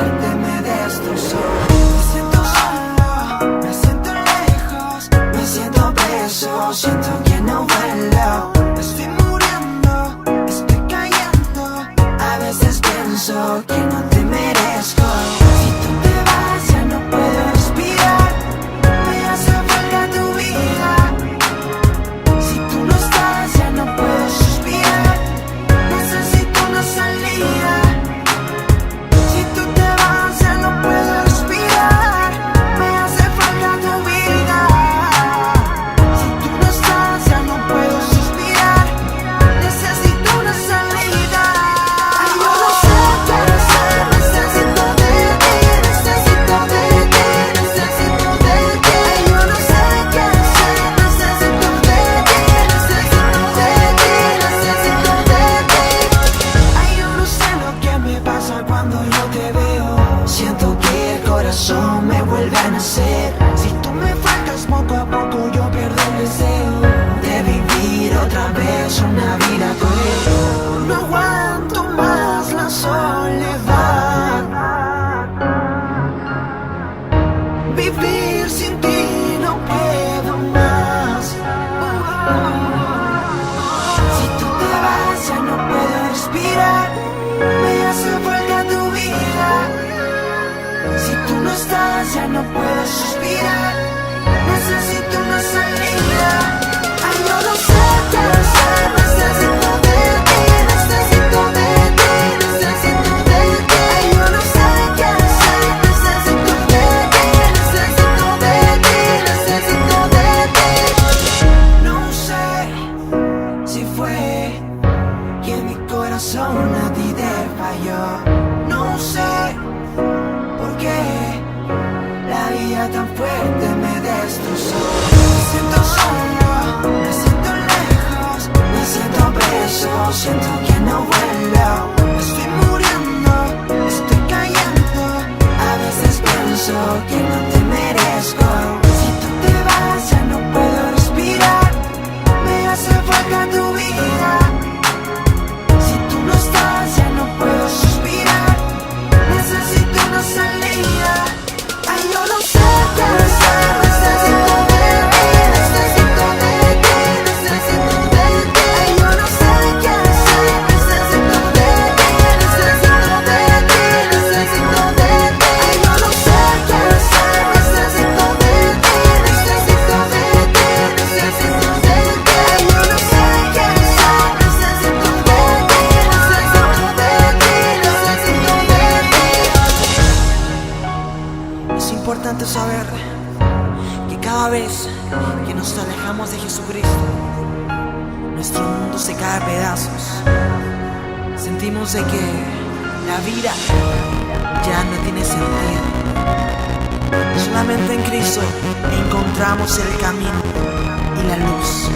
fuerte me destrozó. Me siento solo, me siento lejos, me siento preso, siento que no vuelo. Estoy muriendo, estoy cayendo, a veces pienso que no te merezco. Si tú te vas ya no puedo respirar, me hace falta tu vida. Si tú no estás ya no puedo suspirar, necesito una salida. Si tú te vas ya no puedo respirar, me hace falta tu vida. Si tú no estás ya no puedo suspirar, necesito una salida. Ay, yo no sé qué hacer, necesito de ti, necesito de ti, necesito de ti. Ay, yo no sé qué hacer, necesito de ti, necesito de ti, necesito de ti. Ay, yo no sé lo que me pasa cuando yo te veo. Siento que el corazón me vuelve a nacer. Si tú me faltas poco a poco yo pierdo el deseo de vivir otra vez una vida cruel. No aguanto más la soledad, vivir sin ti no puedo más. Si tú te vas ya no puedo respirar, me hace falta tu vida. Si tú no estás ya no puedo suspirar, necesito una salida. Ay, yo no sé qué hacer, necesito de ti, necesito de ti, necesito de ti. Ay, yo no sé qué hacer, necesito de ti, necesito de ti, necesito de ti. No sé si fue que mi corazón a ti te falló. No sé por qué la vida tan fuerte me destrozó. Me siento solo, me siento lejos, me siento preso, siento que no vuelo. Estoy muriendo, estoy cayendo, a veces pienso que no te merezco. Si tú te vas ya no puedo respirar, me hace falta tu vida. Si tú no estás ya no puedo suspirar, necesito una salida. Ay, yo no sé qué hacer, necesito de ti, necesito de ti, necesito de ti. Ay, yo no sé qué hacer, necesito de ti, necesito de ti, necesito de ti. Ay, yo no sé qué hacer, necesito de ti, necesito de ti, necesito de ti. Ay, yo no sé qué hacer, necesito de ti, necesito de ti, necesito de ti. Es importante saber que cada vez que nos alejamos de Jesucristo, nuestro mundo se cae a pedazos. Sentimos de que la vida ya no tiene sentido. Solamente en Cristo encontramos el camino y la luz.